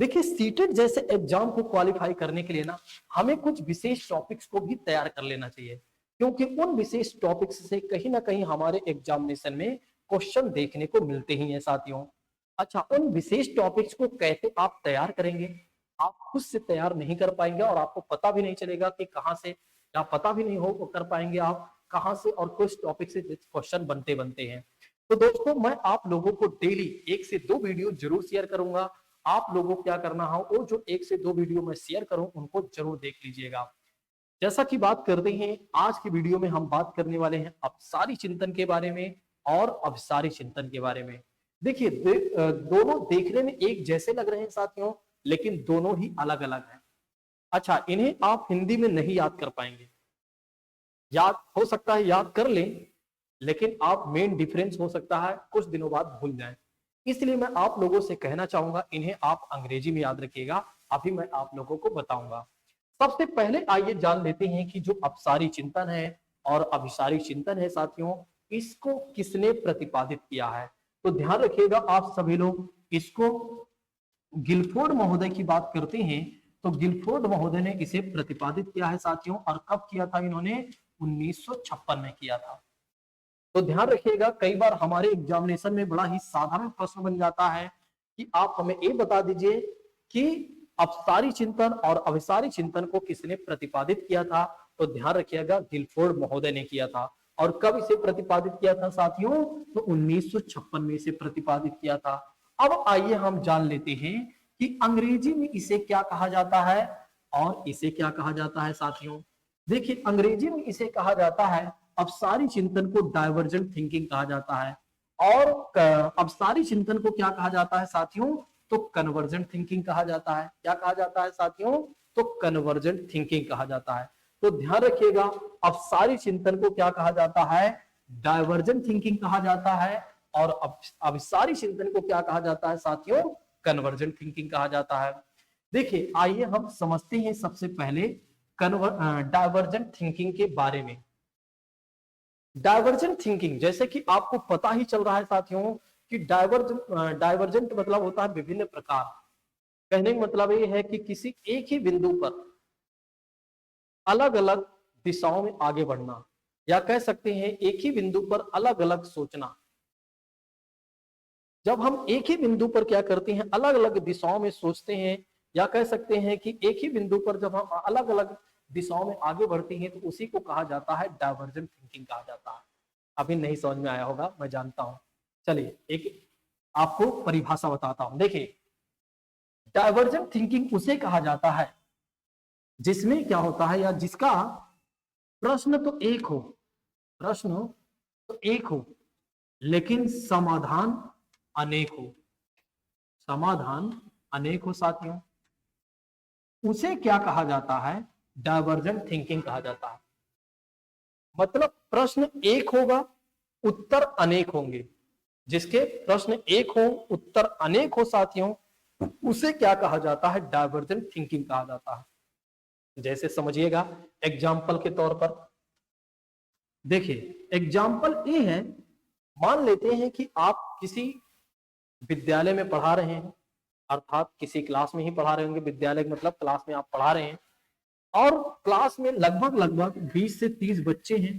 देखिए सीटेट जैसे एग्जाम को क्वालिफाई करने के लिए ना हमें कुछ विशेष टॉपिक्स को भी तैयार कर लेना चाहिए, क्योंकि उन विशेष टॉपिक्स से कहीं ना कहीं हमारे एग्जामिनेशन में क्वेश्चन देखने को मिलते ही हैं साथियों। अच्छा, उन विशेष टॉपिक्स को कैसे आप तैयार करेंगे? आप खुद से तैयार नहीं कर पाएंगे और आपको पता भी नहीं चलेगा कि कहाँ से, या पता भी नहीं हो कर पाएंगे आप कहाँ से और किस टॉपिक से क्वेश्चन बनते बनते हैं। तो दोस्तों मैं आप लोगों को डेली 1 से 2 वीडियो जरूर शेयर करूंगा। आप लोगों को क्या करना है, वो जो 1 से 2 वीडियो मैं शेयर करूं उनको जरूर देख लीजिएगा। जैसा कि बात करते हैं, आज की वीडियो में हम बात करने वाले हैं अपसारी चिंतन के बारे में और अभिसारी चिंतन के बारे में। देखिए दोनों देखने में एक जैसे लग रहे हैं साथियों, लेकिन दोनों ही अलग अलग हैं। अच्छा, इन्हें आप हिंदी में नहीं याद कर पाएंगे, याद हो सकता है याद कर लें, लेकिन आप मेन डिफरेंस हो सकता है कुछ दिनों बाद भूल जाएं। इसलिए मैं आप लोगों से कहना चाहूंगा इन्हें आप अंग्रेजी में याद रखिएगा। अभी मैं आप लोगों को बताऊंगा। सबसे पहले आइए जान लेते हैं कि जो अपसारी चिंतन है और अभिसारी चिंतन है साथियों, इसको किसने प्रतिपादित किया है। तो ध्यान रखिएगा आप सभी लोग, इसको गिलफोर्ड महोदय की बात करते हैं तो गिलफोर्ड महोदय ने इसे प्रतिपादित किया है साथियों। और कब किया था इन्होंने? 1956 में किया था। तो ध्यान रखिएगा, कई बार हमारे एग्जामिनेशन में बड़ा ही साधारण प्रश्न बन जाता है कि आप हमें ये बता दीजिए कि अपसारी चिंतन और अभिसारी चिंतन को किसने प्रतिपादित किया था। तो ध्यान रखिएगा गिलफोर्ड महोदय ने किया था। और कब इसे प्रतिपादित किया था साथियों? तो 1956 में इसे प्रतिपादित किया था। अब आइए हम जान लेते हैं कि अंग्रेजी में इसे क्या कहा जाता है और इसे क्या कहा जाता है साथियों। देखिए अंग्रेजी में इसे कहा जाता है, अपसारी चिंतन को डाइवर्जेंट थिंकिंग कहा जाता है। और अपसारी चिंतन को क्या कहा जाता है साथियों? तो कन्वर्जेंट थिंकिंग कहा जाता है। क्या कहा जाता है साथियों? तो कन्वर्जेंट थिंकिंग कहा जाता है। तो ध्यान रखिएगा, अपसारी चिंतन को क्या कहा जाता है? डाइवर्जेंट थिंकिंग कहा जाता है। और अभिसारी चिंतन को क्या कहा जाता है साथियों? कन्वर्जेंट थिंकिंग कहा जाता है। देखिए आइए हम समझते हैं सबसे पहले डाइवर्जेंट थिंकिंग के बारे में। डाइवर्जेंट थिंकिंग, जैसे कि आपको पता ही चल रहा है साथियों कि डाइवर्जेंट मतलब होता है विभिन्न प्रकार। कहने का मतलब ये है कि किसी एक ही बिंदु पर अलग अलग दिशाओं में आगे बढ़ना, या कह सकते हैं एक ही बिंदु पर अलग अलग सोचना। जब हम एक ही बिंदु पर क्या करते हैं, अलग अलग दिशाओं में सोचते हैं, या कह सकते हैं कि एक ही बिंदु पर जब हम अलग अलग दिशाओं में आगे बढ़ते हैं तो उसी को कहा जाता है डाइवर्जेंट थिंकिंग कहा जाता है। अभी नहीं समझ में आया होगा, मैं जानता हूं। चलिए एक आपको परिभाषा बताता हूं। देखिए डाइवर्जेंट थिंकिंग उसे कहा जाता है जिसमें क्या होता है, या जिसका प्रश्न तो एक हो, प्रश्न तो एक हो लेकिन समाधान अनेक हो, समाधान अनेक हो साथियों, उसे क्या कहा जाता है? डाइवर्जेंट थिंकिंग कहा जाता है। मतलब प्रश्न एक होगा, उत्तर अनेक होंगे। जिसके प्रश्न एक हो, उत्तर अनेक हो साथियों, उसे क्या कहा जाता है? डाइवर्जेंट थिंकिंग कहा जाता है। जैसे समझिएगा एग्जाम्पल के तौर पर, देखिए एग्जाम्पल ये है, मान लेते हैं कि आप किसी विद्यालय में पढ़ा रहे हैं, अर्थात किसी क्लास में ही पढ़ा रहे होंगे। विद्यालय मतलब क्लास में आप पढ़ा रहे हैं और क्लास में लगभग लगभग 20 से 30 बच्चे हैं।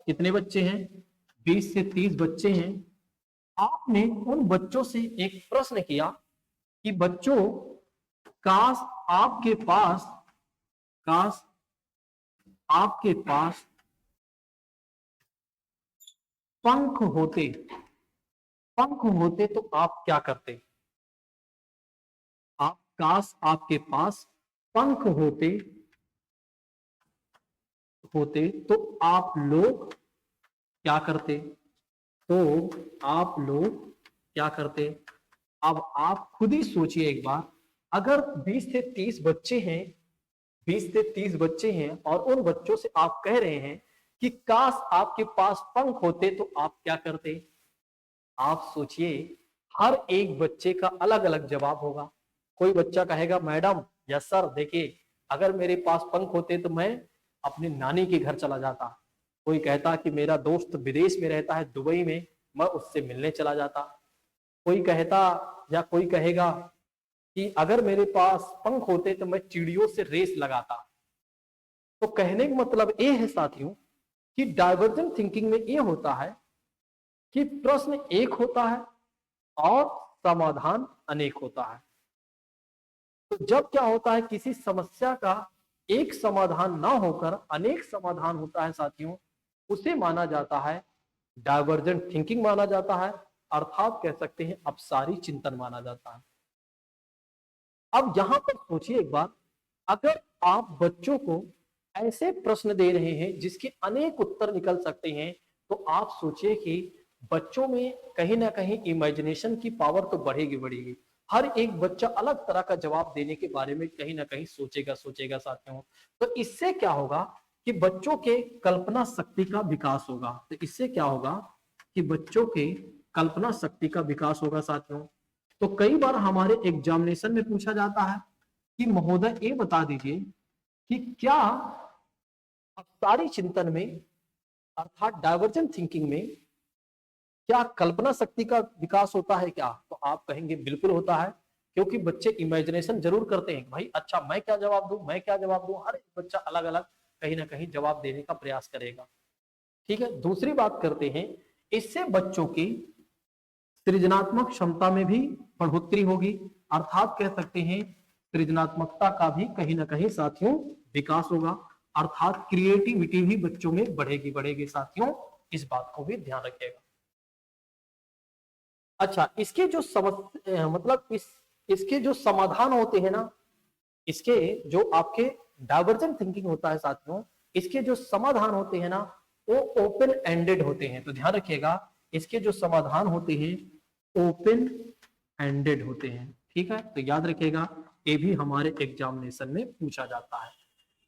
कितने बच्चे हैं? 20 से 30 बच्चे हैं। आपने उन बच्चों से एक प्रश्न किया कि बच्चों, काश आपके पास काश आपके पास पंख होते, पंख होते तो आप क्या करते? आप काश आपके पास पंख होते होते तो आप लोग क्या करते? तो आप लोग क्या करते? अब आप खुद ही सोचिए एक बार, अगर 20 से 30 बच्चे हैं, 20 से 30 बच्चे हैं और उन बच्चों से आप कह रहे हैं कि काश आपके पास पंख होते तो आप क्या करते? आप सोचिए, हर एक बच्चे का अलग अलग जवाब होगा। कोई बच्चा कहेगा मैडम या सर देखिए, अगर मेरे पास पंख होते तो मैं अपनी नानी के घर चला जाता। कोई कहता कि मेरा दोस्त विदेश में रहता है, दुबई में, मैं उससे मिलने चला जाता। कोई कहता या कोई कहेगा कि अगर मेरे पास पंख होते तो मैं चिड़ियों से रेस लगाता। तो कहने का मतलब ये है साथियों कि डाइवर्जेंट थिंकिंग में ये होता है कि प्रश्न एक होता है और समाधान अनेक होता है। तो जब क्या होता है, किसी समस्या का एक समाधान ना होकर अनेक समाधान होता है साथियों, उसे माना जाता है डाइवर्जेंट थिंकिंग माना जाता है, अर्थात कह सकते हैं अपसारी चिंतन माना जाता है। अब यहां पर सोचिए एक बार, अगर आप बच्चों को ऐसे प्रश्न दे रहे हैं जिसके अनेक उत्तर निकल सकते हैं, तो आप सोचिए कि बच्चों में कहीं ना कहीं इमेजिनेशन की पावर तो बढ़ेगी बढ़ेगी। हर एक बच्चा अलग तरह का जवाब देने के बारे में कहीं ना कहीं सोचेगा सोचेगा साथियों। तो इससे क्या होगा कि बच्चों के कल्पना शक्ति का विकास होगा। तो इससे क्या होगा कि बच्चों के कल्पना शक्ति का विकास होगा साथियों। तो कई बार हमारे एग्जामिनेशन में पूछा जाता है कि महोदय ये बता दीजिए कि क्या अपसारी चिंतन में अर्थात डाइवर्जेंट थिंकिंग में क्या कल्पना शक्ति का विकास होता है क्या? तो आप कहेंगे बिल्कुल होता है, क्योंकि बच्चे इमेजिनेशन जरूर करते हैं भाई अच्छा मैं क्या जवाब दूं, मैं क्या जवाब दूं। हर एक बच्चा अलग अलग कहीं ना कहीं जवाब देने का प्रयास करेगा। ठीक है, दूसरी बात करते हैं, इससे बच्चों की सृजनात्मक क्षमता में भी बढ़ोतरी होगी, अर्थात कह सकते हैं सृजनात्मकता का भी कहीं ना कहीं साथियों विकास होगा, अर्थात क्रिएटिविटी भी बच्चों में बढ़ेगी बढ़ेगी साथियों। इस बात को भी ध्यान रखिएगा। अच्छा, इसके जो मतलब इसके जो समाधान होते हैं ना, इसके जो आपके डाइवर्जेंट थिंकिंग होता है साथियों, इसके जो समाधान होते हैं ना वो ओपन एंडेड होते हैं। तो ध्यान रखिएगा, इसके जो समाधान होते हैं ओपन एंडेड होते हैं। ठीक है, तो याद रखिएगा, ये भी हमारे एग्जामिनेशन में पूछा जाता है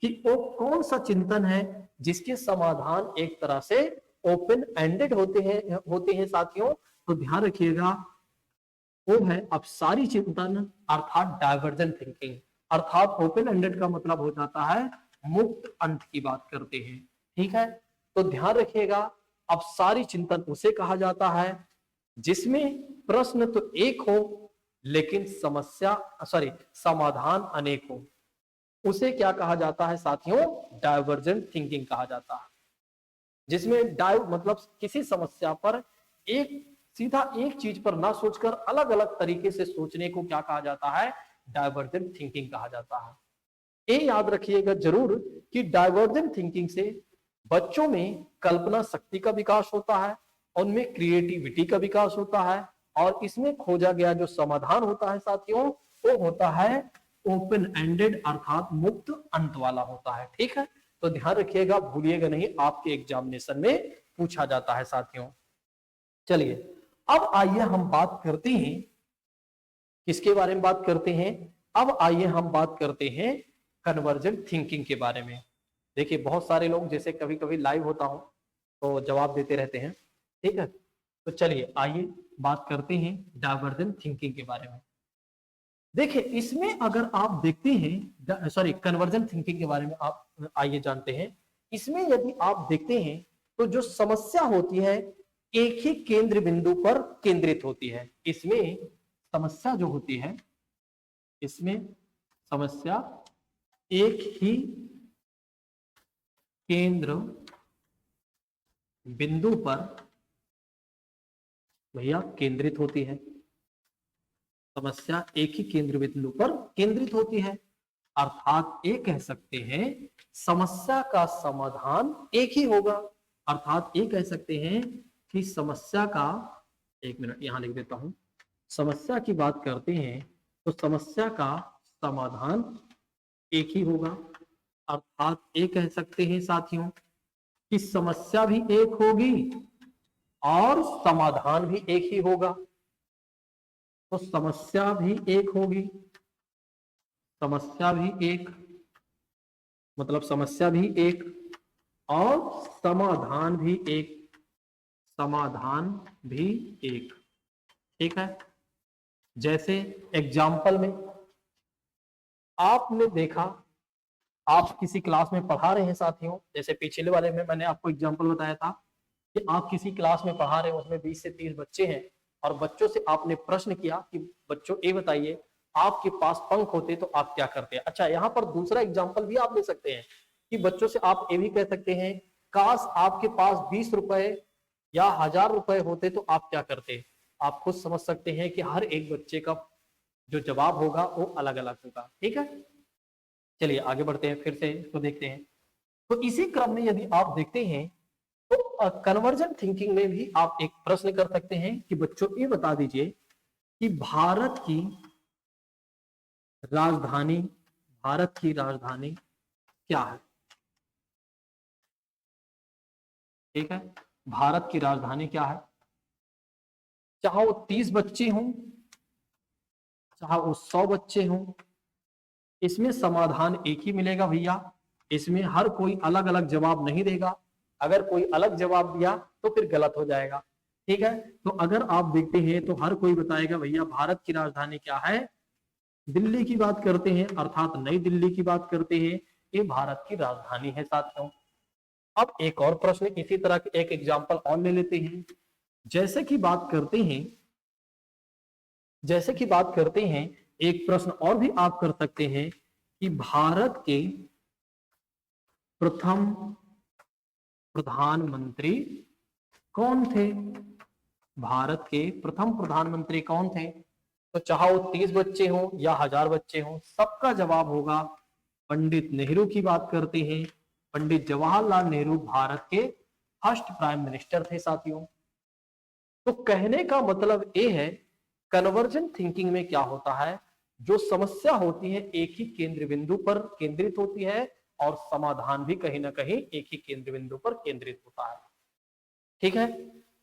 कि वो कौन सा चिंतन है जिसके समाधान एक तरह से ओपन एंडेड होते हैं साथियों। तो ध्यान रखिएगा, वो है अपसारी चिंतन अर्थात डाइवर्जेंट थिंकिंग। अर्थात ओपन एंडेड का मतलब हो जाता है मुक्त अंत की बात करते हैं। ठीक है, तो ध्यान रखिएगा, अपसारी चिंतन उसे कहा जाता है जिसमें प्रश्न तो एक हो लेकिन समाधान अनेक हो। उसे क्या कहा जाता है साथियों? डाइवर्जेंट थिंकिंग कहा जाता है, जिसमें डाइव मतलब किसी समस्या पर सीधा एक चीज पर ना सोचकर अलग अलग तरीके से सोचने को क्या कहा जाता है? डाइवर्जेंट थिंकिंग कहा जाता है। ये याद रखिएगा जरूर कि डाइवर्जेंट थिंकिंग से बच्चों में कल्पना शक्ति का विकास होता है, उनमें क्रिएटिविटी का विकास होता है, और इसमें खोजा गया जो समाधान होता है साथियों वो होता है ओपन एंडेड अर्थात मुक्त अंत वाला होता है। ठीक है, तो ध्यान रखिएगा, भूलिएगा नहीं, आपके एग्जामिनेशन में पूछा जाता है साथियों। चलिए अब आइए हम बात करते हैं, किसके बारे में बात करते हैं? अब आइए हम बात करते हैं कन्वर्जेंट थिंकिंग के बारे में। देखिए बहुत सारे लोग जैसे कभी कभी लाइव होता हूं तो जवाब देते रहते हैं। ठीक है, तो चलिए आइए बात करते हैं डाइवर्जेंट थिंकिंग के बारे में। देखिए इसमें अगर आप देखते हैं, सॉरी कन्वर्जेंट थिंकिंग के बारे में आप आइए जानते हैं। इसमें यदि आप देखते हैं तो जो समस्या होती है एक ही केंद्र बिंदु पर केंद्रित होती है। इसमें समस्या जो होती है, इसमें समस्या एक ही केंद्र बिंदु पर भैया केंद्रित होती है। समस्या एक ही केंद्र बिंदु पर केंद्रित होती है, अर्थात ये कह सकते हैं समस्या का समाधान एक ही होगा। अर्थात ये कह सकते हैं कि समस्या का, एक मिनट यहां लिख देता हूं, समस्या की बात करते हैं तो समस्या का समाधान एक ही होगा। अर्थात ये कह सकते हैं साथियों कि समस्या भी एक होगी और समाधान भी एक ही होगा। तो समस्या भी एक होगी, समस्या भी एक मतलब समस्या भी एक और समाधान भी एक, समाधान भी एक। ठीक है, जैसे एग्जाम्पल में आपने देखा, आप किसी क्लास में पढ़ा रहे हैं साथियों, जैसे पिछले वाले में मैंने आपको एग्जाम्पल बताया था कि आप किसी क्लास में पढ़ा रहे हैं, उसमें 20 से 30 बच्चे हैं और बच्चों से आपने प्रश्न किया कि बच्चों ये बताइए आपके पास पंख होते तो आप क्या करते? अच्छा, यहाँ पर दूसरा एग्जाम्पल भी आप ले सकते हैं कि बच्चों से आप ये भी कह सकते हैं, काश आपके पास 20 रुपए या 1000 रुपए होते तो आप क्या करते? आप खुद समझ सकते हैं कि हर एक बच्चे का जो जवाब होगा वो अलग अलग होगा। ठीक है, चलिए आगे बढ़ते हैं, फिर से इसको देखते हैं। तो इसी क्रम में यदि आप देखते हैं तो कन्वर्जन थिंकिंग में भी आप एक प्रश्न कर सकते हैं कि बच्चों ये बता दीजिए कि राजधानी भारत की राजधानी क्या है? ठीक है, भारत की राजधानी क्या है? चाहे वो 30 बच्चे हों, चाहे वो 100 बच्चे हों, इसमें समाधान एक ही मिलेगा भैया। इसमें हर कोई अलग अलग जवाब नहीं देगा। अगर कोई अलग जवाब दिया तो फिर गलत हो जाएगा। ठीक है, तो अगर आप देखते हैं तो हर कोई बताएगा भैया भारत की राजधानी क्या है? दिल्ली की बात करते हैं, अर्थात नई दिल्ली की बात करते हैं, ये भारत की राजधानी है साथियों। अब एक और प्रश्न इसी तरह के एक एग्जाम्पल और ले लेते हैं। जैसे कि बात करते हैं एक प्रश्न और भी आप कर सकते हैं कि भारत के प्रथम प्रधानमंत्री कौन थे? भारत के प्रथम प्रधानमंत्री कौन थे? तो चाहे वो 30 बच्चे हों या 1000 बच्चे हों, सबका जवाब होगा पंडित नेहरू की बात करते हैं। पंडित जवाहरलाल नेहरू भारत के फर्स्ट प्राइम मिनिस्टर थे साथियों। तो कहने का मतलब ये है, कन्वर्जन थिंकिंग में क्या होता है, जो समस्या होती है एक ही केंद्र बिंदु पर केंद्रित होती है और समाधान भी कहीं ना कहीं एक ही केंद्र बिंदु पर केंद्रित होता है। ठीक है,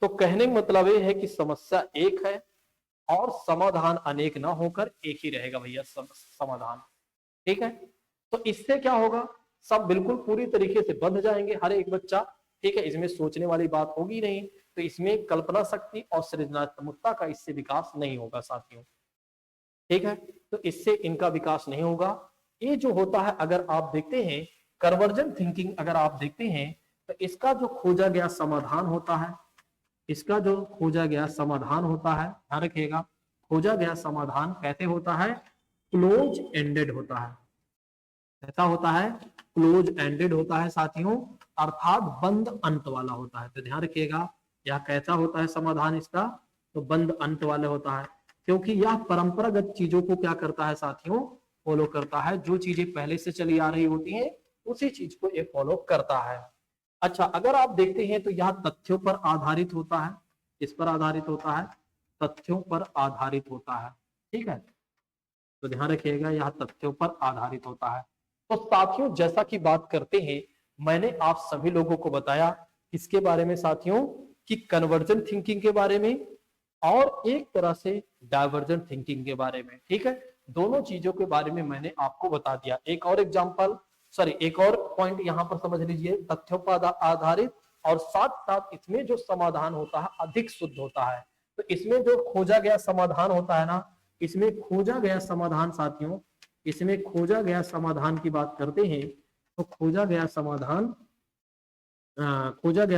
तो कहने का मतलब ये है कि समस्या एक है और समाधान अनेक ना होकर एक ही रहेगा भैया समाधान। ठीक है, तो इससे क्या होगा, सब बिल्कुल पूरी तरीके से बंध जाएंगे हर एक बच्चा। ठीक है, इसमें सोचने वाली बात होगी नहीं, तो इसमें कल्पना शक्ति और सृजनात्मकता का इससे विकास नहीं होगा साथियों। ठीक है, तो इससे इनका विकास नहीं होगा। ये जो होता है, अगर आप देखते हैं कन्वर्जन थिंकिंग, अगर आप देखते हैं तो इसका जो खोजा गया समाधान होता है, ध्यान रखिएगा, खोजा गया समाधान कैसे होता है? क्लोज एंडेड होता है। कैसा होता है? क्लोज एंडेड होता है साथियों, अर्थात बंद अंत वाला होता है। तो ध्यान रखिएगा, यह कैसा होता है समाधान इसका? तो बंद अंत वाला होता है, क्योंकि यह परंपरागत चीजों को क्या करता है साथियों? फॉलो करता है। जो चीजें पहले से चली आ रही होती हैं उसी चीज को ये फॉलो करता है। अच्छा, अगर आप देखते हैं तो यह तथ्यों पर आधारित होता है। किस पर आधारित होता है? तथ्यों पर आधारित होता है। ठीक है, तो ध्यान रखिएगा, यह तथ्यों पर आधारित होता है। तो साथियों, जैसा कि बात करते हैं, मैंने आप सभी लोगों को बताया किसके बारे में साथियों? कि कन्वर्जन थिंकिंग के बारे में और एक तरह से डाइवर्जन थिंकिंग के बारे में। ठीक है, दोनों चीजों के बारे में मैंने आपको बता दिया। एक और पॉइंट यहाँ पर समझ लीजिए, तथ्यों पर आधारित और साथ साथ इसमें जो समाधान होता है अधिक शुद्ध होता है। तो इसमें जो खोजा गया समाधान होता है ना, इसमें खोजा गया समाधान साथियों, इसमें खोजा गया समाधान की बात करते हैं तो खोजा गया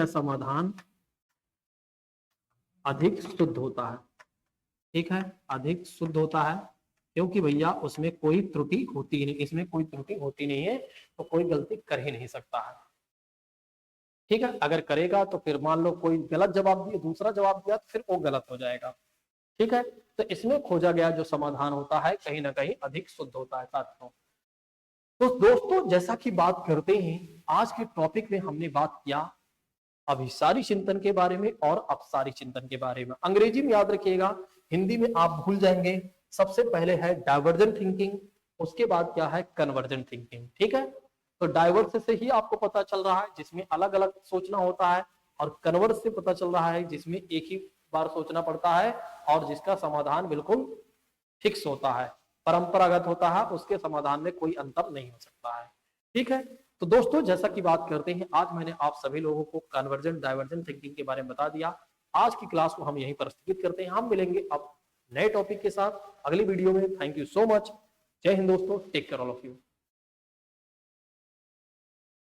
समाधान अधिक शुद्ध होता है। ठीक है, अधिक शुद्ध होता है, क्योंकि भैया उसमें कोई त्रुटि होती नहीं, इसमें कोई त्रुटि होती नहीं है, तो कोई गलती कर ही नहीं सकता है। ठीक है, अगर करेगा तो फिर मान लो कोई गलत जवाब दिया, दूसरा जवाब दिया, तो फिर वो गलत हो जाएगा। ठीक है, तो इसमें खोजा गया जो समाधान होता है कहीं ना कहीं अधिक शुद्ध होता है साथियों। तो दोस्तों, जैसा कि बात करते हैं, आज के टॉपिक में हमने बात किया अभिसारी चिंतन के बारे में और अपसारी चिंतन के बारे में। अंग्रेजी में याद रखिएगा, हिंदी में आप भूल जाएंगे। सबसे पहले है डाइवर्जन थिंकिंग, उसके बाद क्या है? Conversion thinking. ठीक है, तो डाइवर्स से ही आपको पता चल रहा है जिसमें अलग अलग सोचना होता है, और कन्वर्स से पता चल रहा है जिसमें एक ही बार सोचना पड़ता है और जिसका समाधान बिल्कुल फिक्स होता है, परंपरागत होता है, उसके समाधान में कोई अंतर नहीं हो सकता है। ठीक है, तो दोस्तों, जैसा कि बात करते हैं, आज मैंने आप सभी लोगों को कन्वर्जन डाइवर्जन थिंकिंग के बारे में बता दिया। आज की क्लास को हम यहीं पर स्थगित करते हैं। हम मिलेंगे अब नए टॉपिक के साथ अगली वीडियो में। Thank you so much. जय हिंद दोस्तों, take care all of you.